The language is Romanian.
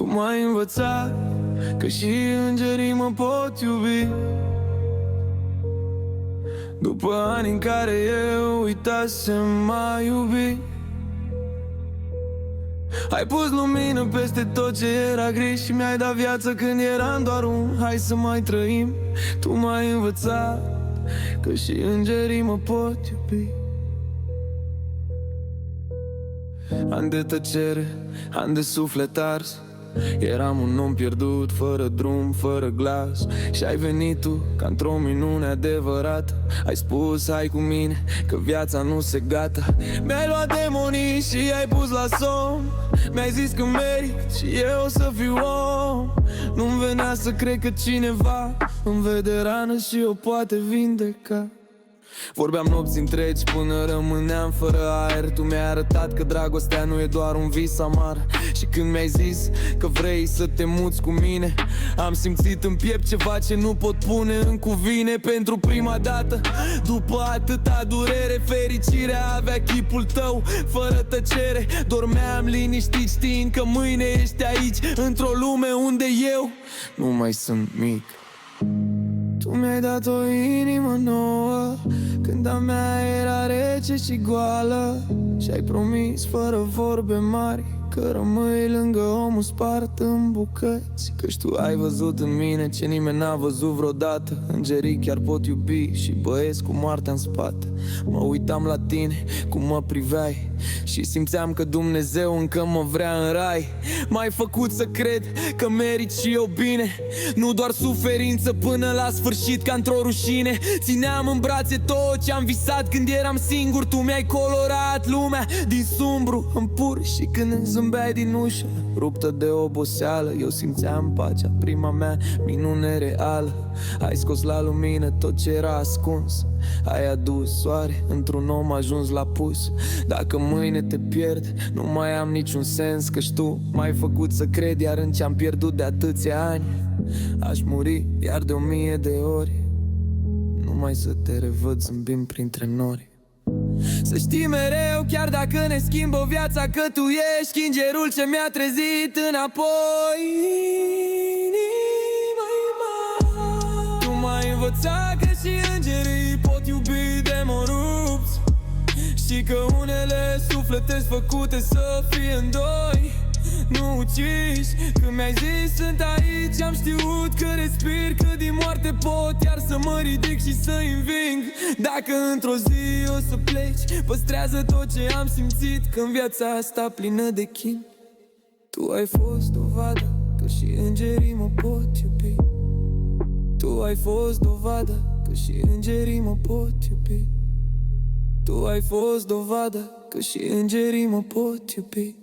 m-ai învățat că și îngerii mă pot iubi. După ani în care eu uitasem a iubi, ai pus lumină peste tot ce era gri și mi-ai dat viață când eram doar un hai să mai trăim. Tu m-ai învățat că și îngerii mă pot iubi. Ani de tăcere, ani de suflet ars, eram un om pierdut, fără drum, fără glas. Și ai venit tu, ca într-o minune adevărată. Ai spus, hai cu mine, că viața nu se gata. Mi-ai luat demonii și ai pus la somn. Mi-ai zis că merit și eu să fiu om. Nu-mi venea să cred că cineva îmi vede rană și o poate vindeca. Vorbeam nopți întregi până rămâneam fără aer. Tu mi-ai arătat că dragostea nu e doar un vis amar. Și când mi-ai zis că vrei să te muți cu mine, am simțit în piept ceva ce nu pot pune în cuvine. Pentru prima dată, după atâta durere, fericirea avea chipul tău, fără tăcere. Dormeam liniștit știind că mâine ești aici, într-o lume unde eu nu mai sunt mic. Tu mi-ai dat o inimă nouă când a mea era rece și goală. Și-ai promis fără vorbe mari că rămâi lângă omul spart în bucăți. Căci tu ai văzut în mine ce nimeni n-a văzut vreodată. Îngerii chiar pot iubi și băieți cu moartea în spate. Mă uitam la tine cum mă priveai și simțeam că Dumnezeu încă mă vrea în rai. M-ai făcut să cred că merit și eu bine, nu doar suferință până la sfârșit ca într-o rușine. Țineam în brațe tot ce-am visat când eram singur. Tu mi-ai colorat lumea din sumbru în pur și când îmi zâmbeai din ușă ruptă de oboseală, eu simțeam pacea, prima mea minune reală. Ai scos la lumină tot ce era ascuns. Ai adus soare într-un om ajuns la pus. Dacă mâine te pierd, nu mai am niciun sens, căci tu m-ai făcut să cred, iar în ce-am pierdut de atâția ani aș muri iar de 1000 de ori, numai să te revăd zâmbind printre nori. Să știi mereu, chiar dacă ne schimbă viața, că tu ești îngerul ce mi-a trezit înapoi. Tu m-ai învățat că și îngerii pot iubi de mărupți și că unele suflete-s făcute să fie în doi. Nu uciși, când mi-ai zis sunt aici, am știut că respir, că din moarte pot iar să mă ridic și să înving. Dacă într-o zi o să pleci, păstrează tot ce am simțit, că în viața asta plină de chin tu ai fost dovadă că și îngerii mă pot iubi. Tu ai fost dovadă că și îngerii mă pot iubi. Tu ai fost dovadă că și îngerii mă pot iubi.